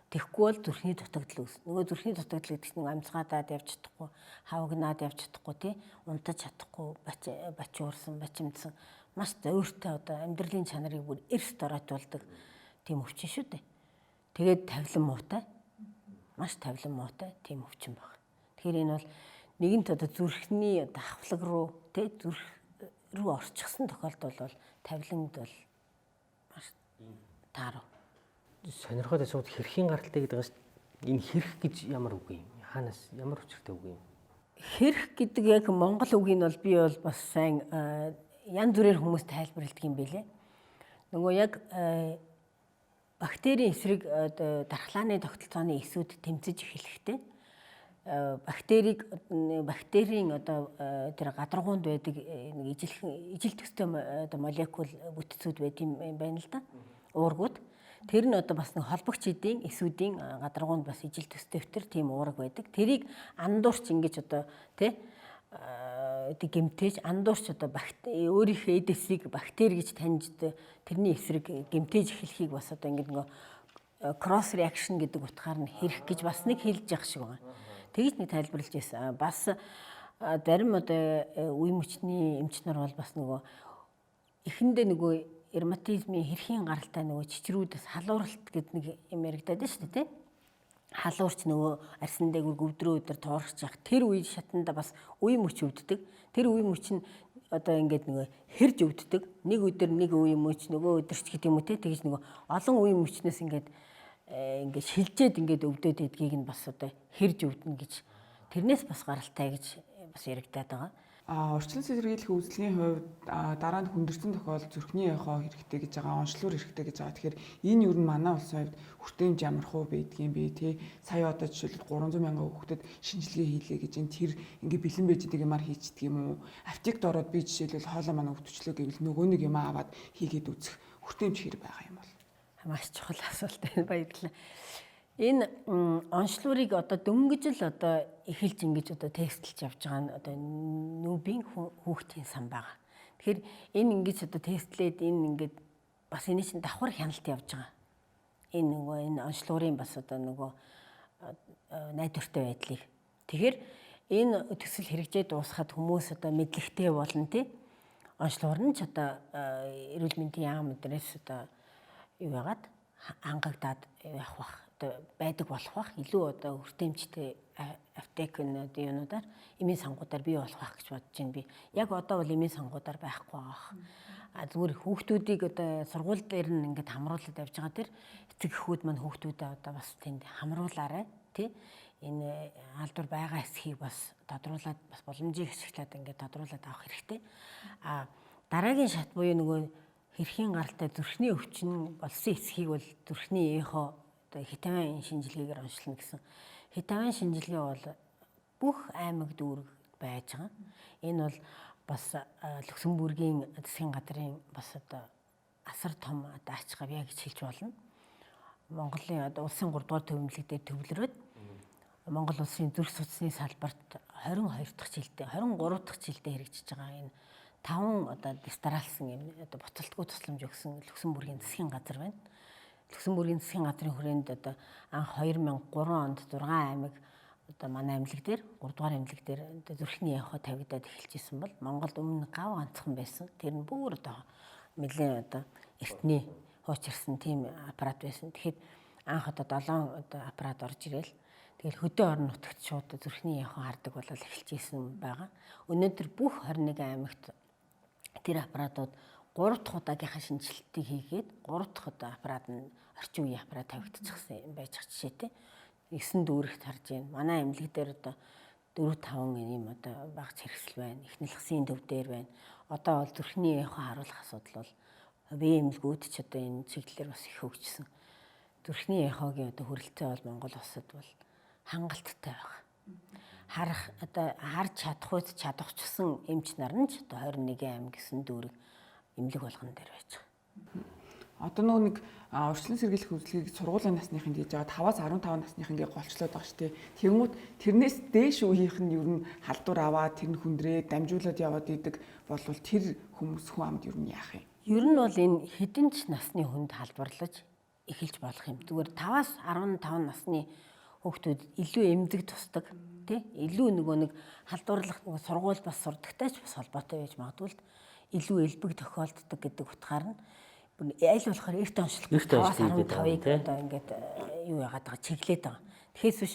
Тэгэхгүй бол зүрхний дутагдал үүснэ. Нөгөө зүрхний дутагдал гэдэг чинь амьсгаадаад явж чадахгүй, хавагнаад явж чадахгүй, тий, унтаж чадахгүй, бачуурсан, бачимдсан маш зөөртэй одоо амьдралын чанарыг бүр эрс дороотуулдаг тийм өвчин шүү дээ. Тэгээд тавилан муутай, маш тавилан муутай тийм өвчин байна. Тэгэхээр энэ бол нэгэнт одоо зүрхний давхлаг руу, тий, зүрх рүү орчихсон тохиолдол бол тавиланд бол маш таарав. сонирхоод асууд хэрхийн гаралтай гэдэг нь энэ хэрх гэж ямар үг юм? Хаанаас ямар учиртай үг юм? Хэрх гэдэг яг монгол үгийг бол би бол бас сайн янз бүрээр хүмүүс тайлбарладаг юм билэ. Нөгөө яг бактерийн эсрэг дархлааны тогтолцооны эсүүд тэмцэж эхлэхдээ бактерийн одоо тэр гадаргуунд байдаг нэг ижил төстэй одоо молекул бүтцүүд байт юм байна л да. Уургууд. Тэр нь одоо бас нэг холбогч эдийн эсүүдийн гадаргуунд бас ижил төстэй өвтөр тийм уураг байдаг. Тэрийг андуурч ингэж одоо тий гэмтээж андуурч одоо өөрийнхөө эдэсийг бактери гэж таньж тэрний эсрэг гэмтээж эхлэхийг бас одоо ингэ нэг кросс реакшн гэдэг утгаар нь хэрх гэж бас нэг хэлж явах шиг байна. Тэгж нэг тайлбарлаж байсан. Бас зарим одоо үе мөчний эмч нар бол бас нөгөө эхэндээ нөгөө ревматизмын хэрхийн гаралтай нөгөө чичрүүдээс халууралт гэдэг нэг юм яригадаад байна шүү дээ, тий? Халуурч нөгөө арьсан дээгүүр гөвдрөө өдөр туурч явах тэр үе шатанда бас үе мөч өвддөг. Тэр үе мөч нь одоо ингээд нөгөө хэрж өвддөг. Нэг өдөр нэг үе мөч нөгөө өдөрч гэдэг юм уу, тий? Тэгж нөгөө олон үе мөчнөөс ингээд шилжээд ингээд өвдөд гэдгийг нь бас одоо хэрж өвдөнө гэж тэрнээс бас гаралтай гэж бас яригадаад байгаа. Урьдчилан сэргийлэх үйлдвэрийн хувьд дараа нь хүндэрсэн тохиолдолд зүрхний яхаа хэрэгтэй гэж байгаа, онцлогоор хэрэгтэй гэж байгаа. Тэгэхээр энэ юу нь манай улсын хувьд хүртээмж ямар хөө байдгийм бэ те. Сая одоо жишээлбэл 300 мянган хүүхдэд шинжилгээ хийлээ гэж энэ тэр ингээ бэлэн байж байгаа юмар хийчихдэг юм уу? Аптект ороод би жишээлбэл хоолой манай өвдчлөө гэвэл нөгөө нэг юм аваад хийгээд үзэх хүртээмж хэр байгаа юм бол. Маш чухал асуулт байна, баярлалаа. Энэ онцлогыг одоо дөнгөж л одоо эхэлж ингэж одоо тестэлж явж байгаа нь одоо нүүбийн хүүхдийн сан байгаа. Тэгэхээр энэ ингэж одоо тестлээд энэ ингээд бас энэ чинь давхар хяналт явж байгаа. Энэ онцлогын бас одоо нөгөө найдвартай байдлыг. Тэгэхээр энэ төсөл хэрэгжээд дуусахад хүмүүс одоо мэдлэгтэй болно тий. Онцлогор нь ч одоо эрүүл мэндийн яам өдрөөс одоо юу яагаад хангагдаад явах бах байдаг болох бах илүү одоо хүртээмжтэй аптек юунуудаар эмийн сангуудаар бий болох бах гэж бодож байна би. Яг одоо бол эмийн сангуудаар байхгүй байгаа. Зүгээр хүүхдүүдийг одоо сургууль дээр нь ингээд хамруулад явж байгаа тэр эцэг эхүүд маань хүүхдүүдээ одоо бас тэнд хамруулаарай тий. энэ халдвар байгаа эсхийг бас тодруулаад бас боломжийг ашиглаад ингээд тодруулаад авах хэрэгтэй. Дараагийн шат буюу нөгөө хэрхийн гаралтай зүрхний өвчин болсон эсхийг бол зүрхний эхо одоо хитаван шинжилгээгээр онцлно гэсэн. Хитаван шинжилгээ бол бүх аймаг дүүрэг байж байгаа. Энэ бол бас Люксембургийн засгийн газрын бас одоо асар том одоо ач гавья гэж хэлж болно. Монголын одоо улсын 3 дугаар төвөмлөг дээр төвлөрөөд Монгол улсын зүрх судасны салбарт 22 дахь жилдээ 23 дахь жилдээ хэрэгжиж байгаа энэ 5 одоо дистралсан юм одоо буцалтгүй тусламж өгсөн Люксембургийн засгийн газар байна. Люксембургийн засгийн газрын хүрээнд одоо анх 2003 онд 6 аймаг одоо манай аймлаг дээр 3 дугаар аймлаг дээр одоо зүрхний эхо тавигдаад эхэлжсэн бол Монголд өмнө гав ганцхан байсан. Тэр нь бүр одоо нэлээд одоо эртний хуучирсан тийм аппарат байсан. Тэгэхэд анх одоо 7 одоо аппарат орж ирэл. Тэгэл хөдөө орон нутагт шууд зүрхний эхо хардаг бол эхэлжсэн байгаа. Өнөөдөр бүх 21 аймагт тэр аппаратууд 3 дахь удаагийнхаа шинжилтийг хийгээд 3 дахь удаа аппарат нь орчин үеийн аппарат тавигдчихсан юм байж байгаа жишээтэй. 9 дүүрэгт харж байна. Манай аймлаг дээр одоо 4-5 юм одоо багц хэрэгсэл байна. Эхнэлхсийн төв дээр байна. Одоо бол зүрхний эхо харуулах асуудал бол хувийн эмнэлгүүд ч одоо энэ чиглэлээр бас их хөгжсөн. Зүрхний эхогийн одоо хүрэлцээ бол Монгол улсад бол хангалттай байгаа. Харах одоо харж чадах чадахчсан эмч нар нь ч одоо 21 аймаг гэсэн дүүрэг эмнэлэг болгон дээр байж байгаа. Одоо нэг урьдчилан сэргийлэх үзлэгийг сургуулийн насныхын дийж байгаа 5-аас 15 насныхын гээ голчлоод байгаа шүү дээ. Тэнгүүд тэрнээс дээш үеийнх нь ер нь халдвар аваад тэр нь хүндрээ дамжуулаад яваад идэг болвол тэр хүмүүс хүн амд ер нь яах юм? Ер нь бол энэ хэдэн ч насны хүнд халдварлаж эхэлж болох юм. Зүгээр 5-аас 15 насны хүүхдүүд илүү эмзэг тусдаг тий илүү нөгөө нэг халдварлах нөгөө сургууль бас сурдагтай ч бас холбоотой байж магадгүй л илүү элбэг тохиолддог гэдэг утгаар нь аль болохоор эрт онцлог 5-15-ыг одоо ингээд юу яагаад байгаа чиглээд байгаа. Тэгэхээс биш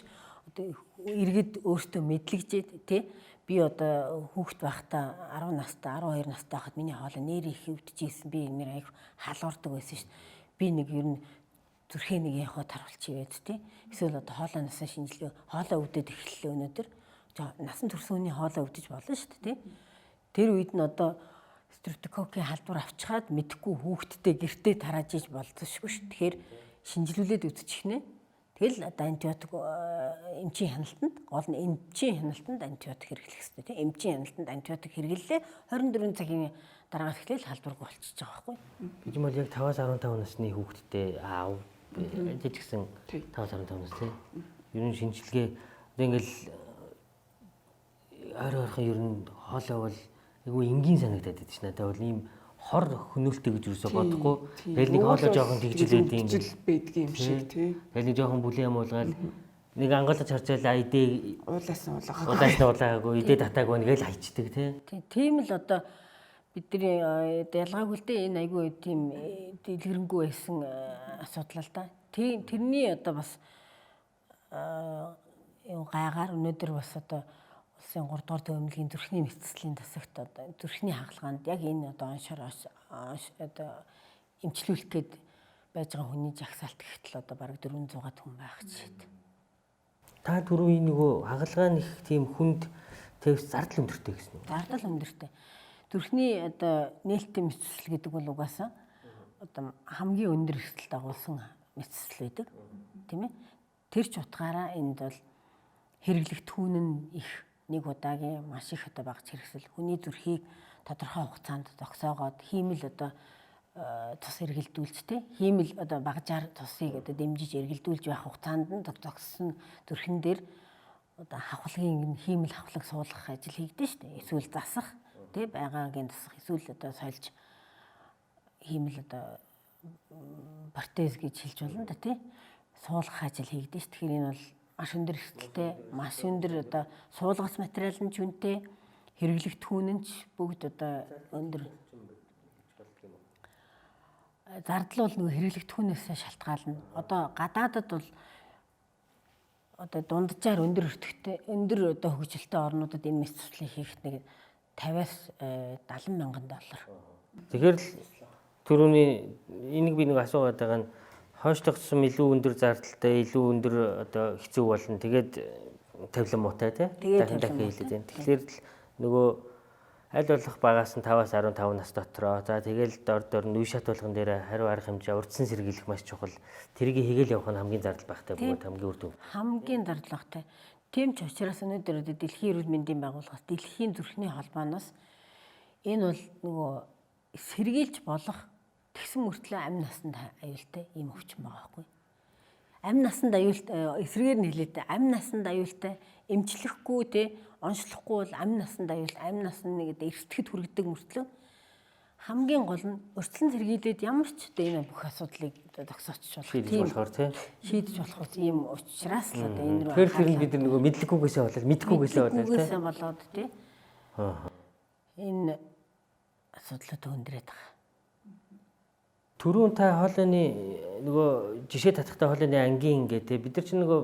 одоо иргэд өөртөө мэдлэгжээд тий би одоо хүүхэд байхдаа 10 настай 12 настай байхад миний хоолой нэр их өвдөжсэн би нэр аяг халуурдаг байсан шүү дээ. Би нэг ер нь зүрхээ нэг яхаа таруулчихвэд тий. Эсвэл одоо хоолой насаа шинжилгээ хоолой өвдөд эхэллээ өнөөдөр. Насан турш хүний хоолой өвдөж болно шүү дээ тий. Тэр үед нь одоо стрептококкийн халдвар авчихад мэдхгүй хүүхдтэй гэртээ тарааж иж болцсошгүй шүү. Тэгэхээр шинжилүүлээд үзчих нэ. Тэгэл одоо антибиотик эмчийн хяналтанд гол нь эмчийн хяналтанд антибиотик хэрэглэх хэрэгтэй тий. Эмчийн хяналтанд антибиотик хэрэглэлээ 24 цагийн дараа эхлээл халдваргүй болчихж байгаа байхгүй. Гэж юм бол яг 5-аас 15 насны хүүхдтэй аав жижигсэн 5-аас 15 нас тий. Ер нь шинжилгээ ингээл ойрхон ер нь хоолой бол айгүй энгийн санагдаад байдаг ш. Надад бол ийм хор хөнөөлтөй гэж юусоо бодохгүй. Тэгэл нэг хоолой жоохон тэгжилээд юм байдаг юм шиг тий. Тэгэл нэг жоохон бүлээн амуулгаад нэг ангалаж харчаал идээ уулаасан улаагүй идээ татаагүй нэгэл хайчдаг тий. Тийм л одоо бидний ялгаагүй л дээ энэ айгүй тийм дэлгэрэнгүй байсан асуудал л да. Тэрний одоо бас юу гайгаар өнөөдөр бас одоо улсын 3 дугаар төвөмлөгийн зүрхний мэдцэлийн тасагт одоо зүрхний хагалгаанд яг энэ одоо оншоор одоо эмчлүүлэх гээд байж байгаа хүний жагсаалт гэхтэл одоо бараг 400-аад хүн байх жишээ. Та түрүүний нөгөө хагалгаа нэг тийм хүнд твс зардал өндөртэй гэсэн үү? Зардал өндөртэй. Зүрхний одоо нээлттэй мэдцэл гэдэг бол угаасаа одоо хамгийн өндөр эрсдэл дагуулсан мэдцэл байдаг. Тийм ээ. Тэр ч утгаараа энд бол хэрэглэх түүн нь их нэг удаагийн маш их одоо багц хэрэгсэл хүний зүрхийг тодорхой хугацаанд зогсоогоод хиймэл одоо тус эргэлдүүлж тэ хиймэл одоо багажаар тусыг одоо дэмжиж эргэлдүүлж байх хугацаанд нь зогссон зүрхэн дээр одоо хавхлагын хиймэл хавхлаг суулгах ажил хийгдэн шүү дээ. Эсвэл засах тэ байгаагийн засах эсвэл одоо сольж хиймэл одоо протез гэж хэлж болно да тий суулгах ажил хийгдэн шүү. Тэгэхээр энэ бол маш өндөр эрсдэлтэй, маш өндөр одоо суулгац материал нь ч үнэтэй, хэрэглэх түүн нь ч бүгд одоо өндөр. Зардал бол нөгөө хэрэглэх түүнээс шалтгаална. Одоо гадаадад бол одоо дунджаар өндөр өртөгтэй, өндөр одоо хөгжилтэй орнуудад энэ мэс цуслыг хийхэд нэг 50-аас 70 мянган доллар. Тэгэхээр л түрүүний энийг би нэг асуугаад байгаа нь Хойш тогтсон илүү өндөр зардалтай, илүү өндөр одоо хэцүү болно. Тэгээд тавилан муутай тий. Дахин хэлээд байна. Тэгэхээр л нөгөө аль болох багаас нь 5-аас 15 нас дотроо. За тэгэл дор нь үе шат болгон дээр хариу арга хэмжээ урдсан сэргийлэх маш чухал. Тэрийг хийгээл явах нь хамгийн зардал багтай бөгөөд хамгийн үр дүн. Хамгийн зардалтай. Тийм ч учраас өнөөдөр Дэлхийн эрүүл мэндийн байгууллагаас Дэлхийн зүрхний холбооноос энэ бол нөгөө сэргийлж болох тэгсэн мөртлөө амь насанд аюултай ийм өвчин байгаа байхгүй. Амь насанд аюултай эсрэгээр нь хэлээд амь насанд аюултай эмчлэхгүй те онцлохгүй бол амь насанд амь насны нэг эрсдэхэд хүргэдэг мөртлөө хамгийн гол нь урьдчилан сэргийлээд ямар ч энэ бүх асуудлыг зогсоочих болох тийм болохоор тий шийдэж болох ийм учраас л одоо энэ рүү тэгэхээр бид нар нөгөө мэдлэггүйгээсээ болоод мэдхгүйгээсээ болоод тий энэ асуудлууд хүндрээд байгаа. Түрүүн та хоолойны нөгөө жишээ татахтай хоолойны ангийн гэдэг бид нар чинь нөгөө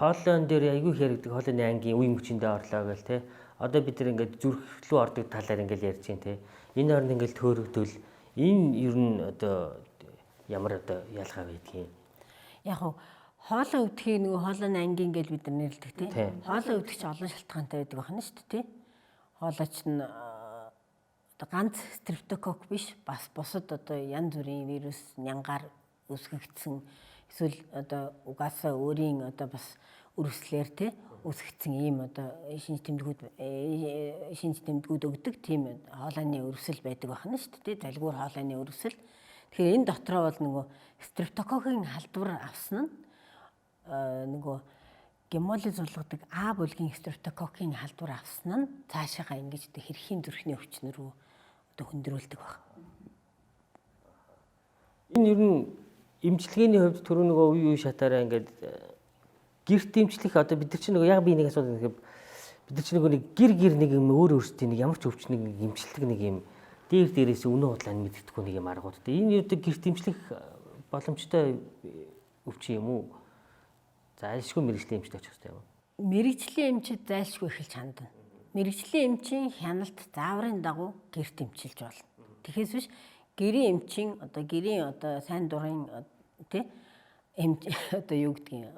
хоолойн дээр айгүй хэрэг хоолойны ангийн үе мөчөндөө орлоо гэл те. Одоо бид нар ингээд зүрх рүү ордог талаар ингээд ярьж байна те. Энэ хооронд ингээд төөрөгдөл энэ ер нь одоо ямар одоо ялгаа байдгийг. Яг нь хоолой өвдөхийг нөгөө хоолойны ангийн гэж бид нар нэрлэдэг те. Хоолой өвдөх чинь олон шалтгаантай байдаг байна шүү дээ те. Хоолойч нь ганц стрептокок биш бас бусад одоо янз бүрийн вирус нянгаар үүсгэгдсэн эсвэл одоо угаасаа өөрийн одоо бас өрөвслэр те үүсгэгдсэн ийм одоо шинж тэмдгүүд өгдөг тийм хоолойны өрөвсөл байдаг байна шүү дээ залгуур хоолойны өрөвсөл. Тэгэхээр энэ дотроо бол нөгөө стрептококийн халдвар авсан нь нөгөө гемолиз болгодог А бүлгийн стрептококийн халдвар авсан нь цаашаага ингэж одоо хэрхийн зүрхний өвчин рүү хүндрүүлдэг баг. Энэ ер нь эмчилгээний хувьд түрүү нөгөө үе шатаараа ингээд гэрт эмчлэх одоо бид нар чинь нөгөө яг би нэг асуудал нэгэв бид нар чинь нөгөө нэг гэр нэг юм өөр өөрсдийн нэг ямар ч өвчнийг эмчилдэг нэг юм дээрээс өнөө худлаа мэддэхгүй нэг юм аргууд. Энэ юу гэрт эмчлэх боломжтой өвчин юм уу? Зайлшгүй мэрэгжлийн эмчтэй очих хэрэгтэй юм. Мэрэгжлийн эмчид зайлшгүй эхэлж хандна. Мэргэжлийн эмчийн хяналт зааврын дагуу гэрт эмчилж болно. Тэгэхээс биш гэрийн эмчийн одоо гэрийн одоо сайн дурын тий эмч одоо юу гэдгийг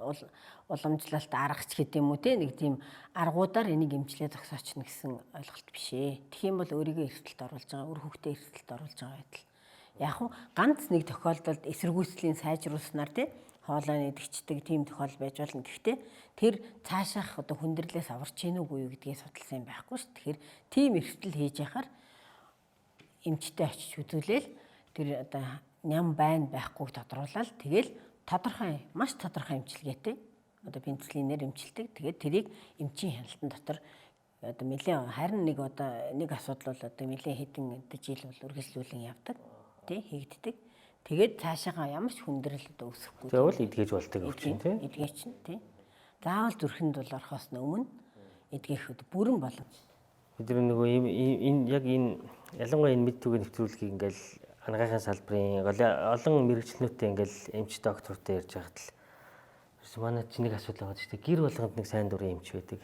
уламжлалт аргач гэдэг юм уу тий нэг тийм аргуудаар энийг эмчлээ зогсоочно гэсэн ойлголт биш ээ. Тэгэх юм бол өөрийгөө эрсдэлд оруулж байгаа, үр хүүхдээ эрсдэлд оруулж байгаа байтал. Яг нь ганц нэг тохиолдолд эсэргүүцлийн сайжруулснаар тий хоолойн идэгчдэг тийм тохиол байж болно. Гэхдээ тэр цаашаах одоо хүндрэлээс аварч ийн үгүй юу гэдгийг судалсан юм байхгүй шүү. Тэгэхээр тийм эрсдэл хийж яхаар эмчтэй очиж үзүүлээл тэр одоо ням байна байхгүй тодруулаад тэгэл тодорхой маш тодорхой эмчилгээтэй одоо пенициллинээр эмчилдэг. Тэгээд тэрийг эмчийн хяналтан дотор одоо нэлээд харин нэг одоо нэг асуудал бол одоо нэлээд хэдэн жил бол үргэлжлүүлэн явдаг тий хийгддэг. Тэгээд цаашаага ямар ч хүндрэл одоо өсөхгүй. Тэгвэл эдгэж болдог өвчин тий. Эдгэж чинь тий. Заавал зүрхэнд бол орохоос өмнө эдгэхэд бүрэн боломж. Бид нөгөө энэ яг энэ ялангуяа энэ мэд түгээн нэвтрүүлгийг ингээл анагаахын салбарын олон мэрэгчлэнүүдтэй ингээл эмч доктортой ярьж байхад л манай чинь нэг асуудал байгаа шүү дээ. Гэр болгонд нэг сайн дурын эмч байдаг.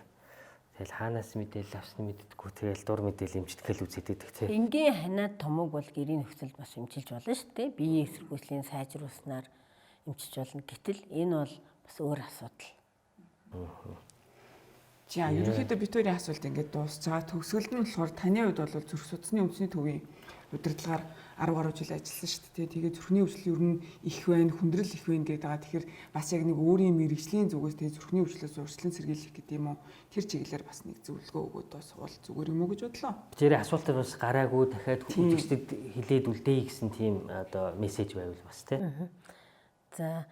Тэгэл хаанаас мэдээлэл авсныг мэддэггүй. Тэгэл дур мэдээлэл эмчтгэл үзээдэг тий. Энгийн ханаад томог бол гэрийн нөхцөл бас эмчилж болно шүү дээ. Биеийн эсэргүүцлийн сайжруулснаар эмчилж болно. Гэтэл энэ бол бас өөр асуудал. За ерөнхийдөө бит хоёрын асуулт ингээд дуусж байгаа. Төгсгөлд нь болохоор таны хувьд бол зүрх судасны үндэсний төвийн удирдлагаар 10 гаруй жил ажилласан шүү дээ. Тэгээд зүрхний өвчлөл ер нь их байна, хүндрэл их байна гэдэг байгаа. Тэгэхээр бас яг нэг өөрийн мэрэгжлийн зүгээс тэгээд зүрхний өвчлөөс урьдчилан сэргийлэх гэдэг юм уу? Тэр чиглэлээр бас нэг зөвлөгөө өгөөд дуусгавал зүгээр юм уу гэж бодлоо. Тэр асуултаар бас гараагүй дахиад хүчтэд хилээд үлдээе гэсэн тийм одоо мессеж байвал бас тий. За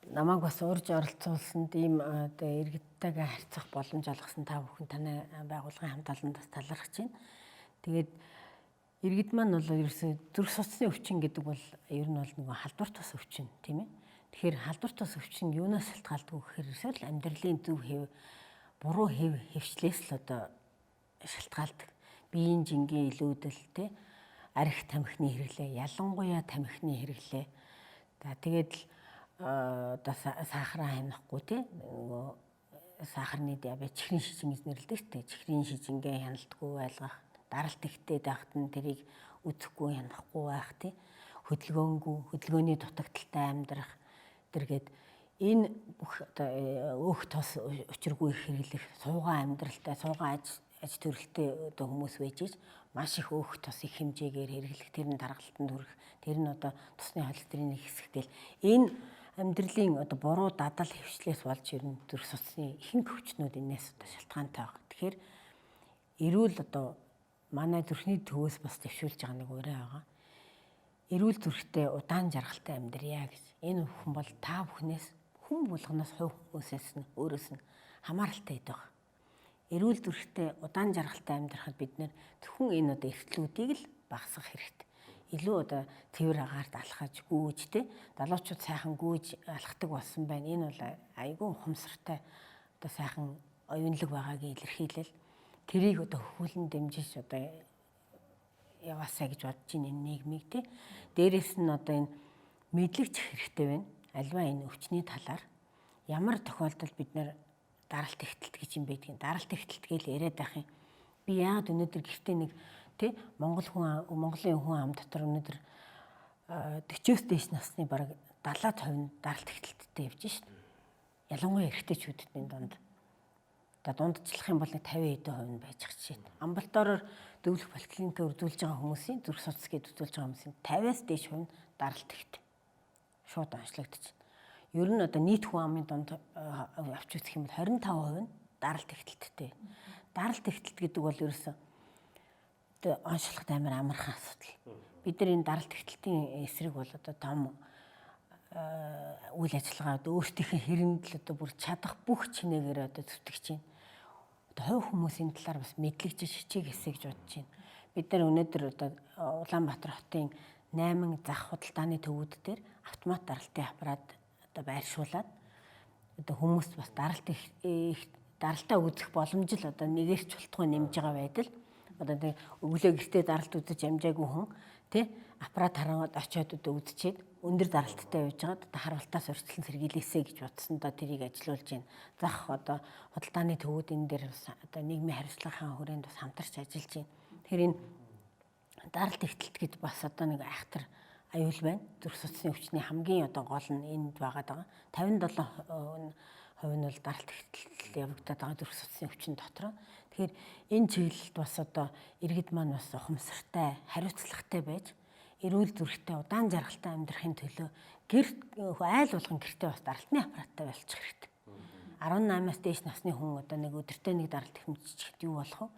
намайг бас урьж оролцуулсанд ийм одоо иргэдтэйгээ харьцах боломж олгосон та бүхэн танай байгууллагын хамт олондоос талархаж байна. Тэгээд иргэд маань бол ерөөсөө зүрх судасны өвчин гэдэг бол ер нь бол нөгөө халдвар тус өвчин тийм ээ. Тэгэхээр халдвар тус өвчин юунаас шалтгаалдаг вэ гэхээр ерөөсөө амьдралын зөв хэв буруу хэвшлээс л одоо шалтгаалдаг. Биеийн жингийн илүүдэл тий арх тамхины хэрэглээ, ялангуяа тамхины хэрэглээ. За тэгээд одоо сахараа хянахгүй тий нөгөө сахарны диабет, чихрийн шижин гэж нэрлэдэг тий чихрийн шижингээ хяналтгүй байлгах, даралт ихтэй байхад нь тэрийг үзэхгүй хянахгүй байх тий хөдөлгөөнгүй, хөдөлгөөний дутагдaltaй амьдрах, тэргээд энэ бүх өөх тос учиргүй хэрэглэх суугаа амьдралтай суугаа аж төрөлтэй одоо хүмүүс байж ич маш их өөх тос их хэмжээгээр хэрэглэх тэр нь даргалтанд хүрэх тэр нь одоо тусны холестерины хэсэгтэл энэ амьдралын одоо буруу дадал хөвчлээс болж ирнэ зүрх судасны ихэнх өвчнүүд энэс одоо шалтгаантай байна. Тэгэхээр эрүүл одоо манай зүрхний төвөөс бас төвшүүлж байгаа нэг ураа байгаа. Эрүүл зүрхтэй удаан жаргалтай амьдрья гэж. Энэ бүхэн бол та бүхнээс хүн болгоноос хувь хүмүүсээс нь өөрөөс нь хамааралтай байдаг. Эрүүл зүрхтэй удаан жаргалтай амьдрахад бид нэр зөвхөн энэ одоо эрсдлүүдийг л багасгах хэрэгтэй. Илүү одоо цэвэр агаарт алхаж гүйж те залуучууд сайхан гүйж алхдаг болсон байна. Энэ бол айгүй ухамсартай одоо сайхан оюунлаг байгаагийн илэрхийлэл. Тэрийг одоо хөвлөн дэмжиж одоо яваасаа гэж бодож байна энэ нийгмийг те. Дээрээс нь одоо энэ мэдлэгч хэрэгтэй байна. Альва энэ өвчний талаар ямар тохиолдолд бид нэр даралт ихтэлт гэж юм байдгийг даралт ихтэлт гэж яриад байх юм. Би яагаад өнөөдөр гэртээ нэг тий Монголын хүн ам дотор өнөөдөр 40-с дээш насны бараг 70% даралт ихтэлттэй явж шít. Ялангуяа эрэгтэйчүүдэд дунд. Одоо дундчлах юм бол 50% нь байж байгаа чинь. Амбулатороор дөвлөх поликлиникээр үзүүлж байгаа хүмүүсийн зүрх судас гээд үзүүлж байгаа хүмүүсийн 50-аас дээш хувь нь даралт ихтэй. Шууд онцлогдож байна. Ер нь одоо нийт хүн амын дунд авч үзэх юм бол 25% нь даралт ихтэлттэй. Даралт ихтэлт гэдэг бол ерөөсөө одоо онцлоход амар амархан асуудал. Бид нар энэ даралт ихтэлтийн эсрэг бол одоо том үйл ажиллагаа одоо өөртөөхөө хэрэгэл одоо бүр чадах бүх чинээгээр одоо зүтгэж байна. Одоо хувь хүмүүсийн талаар бас мэдлэгч хичээг хэсэ гэж бодож байна. Бид нар өнөөдөр одоо Улаанбаатар хотын 8 зах худалдааны төвүүд дээр автомат даралтын аппарат одоо байршуулад одоо хүмүүст бас даралтаа үзэх боломж л одоо нэгэрч болтгоо нэмж байгаа байдал. Одоо тэг өглөө гэртээ даралт үзэж амжаагүй хүн тий аппарат хараад очиод одоо үзчихэд өндөр даралттай явж байгаад одоо харуултаас урьдчилан сэргийлээсэй гэж бодсондоо тэрийг ажилуулж байна. Зах одоо худалдааны төвүүд энэ дээр одоо нийгмийн хариуцлагын хүрээнд бас хамтарч ажиллаж байна. Тэгэхээр энэ даралт ихтэлт гэж бас одоо нэг айхтар аюул байна. Зүрх судасны өвчний хамгийн одоо гол нь энд байгаа. 57% нь бол даралт ихтэлт явагдаад байгаа зүрх судасны өвчин дотор. Тэгэхээр энэ чиглэлд бас одоо иргэд маань бас ухамсартай, хариуцлагатай байж эрүүл зүрхтэй удаан жаргалтай амьдрахын төлөө айл болгон гэртээ бас даралтны аппараттай болчих хэрэгтэй. 18-аас дээш насны хүн одоо нэг өдөртөө нэг даралт хэмжижихэд юу болох вэ?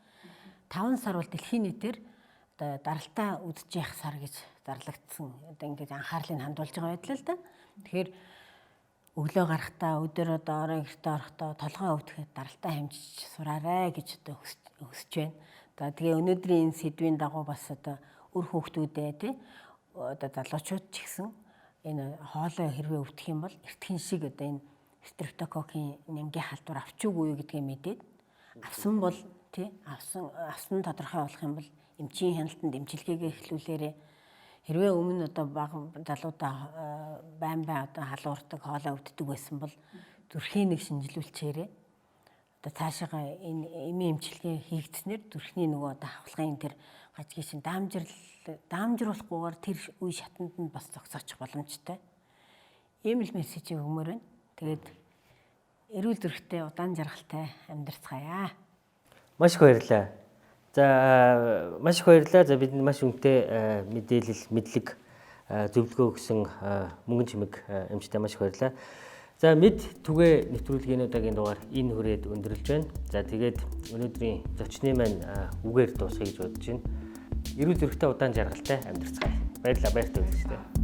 5 сар бол дэлхийн нийтээр одоо даралтаа үдэж явах сар гэж зарлагдсан. Одоо ингээд анхаарлыг хандуулж байгаа байдлаа л да. Тэгэхээр өглөө гарахдаа өдөр одоо орой гэртээ орохдоо толгой өвдөхэд даралтаа хэмжиж сураарай гэж одоо хүсэж байна. За тэгээ өнөөдрийн энэ сэдвийн дагуу бас одоо үр хүүхдүүдээ тий одоо залуучууд ч гэсэн энэ хоолой хэрвээ өвдөх юм бол эртхэн шиг одоо энэ стрептококкийн нянгийн халдвар авчихгүй юу гэдгээ мэдээд авсан бол тий авсан тодорхой болох юм бол эмчийн хяналтанд эмчилгээгээ эхлүүлээрээ хэрвээ өмнө одоо бага залуудаа байн одоо халуурдаг хоолой өвддөг байсан бол зүрхийн нэг шинжилүүлчээрээ одоо цаашаа энэ эмийн эмчилгээ хийгдснээр зүрхний нөгөө одоо хавхлагын тэр гажгийн шин даамжруулахгүйгээр тэр үе шатанд нь бас зогсоочих боломжтой. Ийм л мессежийг өгмөр байна. Тэгээд эрүүл зүрхтэй удаан жаргалтай амьдрцгаая. Маш их баярлалаа. За маш их баярлалаа. За бид маш үнэтэй мэдээлэл, мэдлэг зөвлөгөө өгсөн мөнгөн чимэг эмчтэй маш их баярлалаа. За мэд түгээ нэвтрүүлгийн удаагийн дугаар энэ хүрээд өндөрлж байна. За тэгээд өнөөдрийн зочны маань үгээр дуусгая гэж бодож байна. Эрүүл зүрхтэй удаан жаргалтай амьдрцгаая. Баярлалаа, баяртай үлдээе.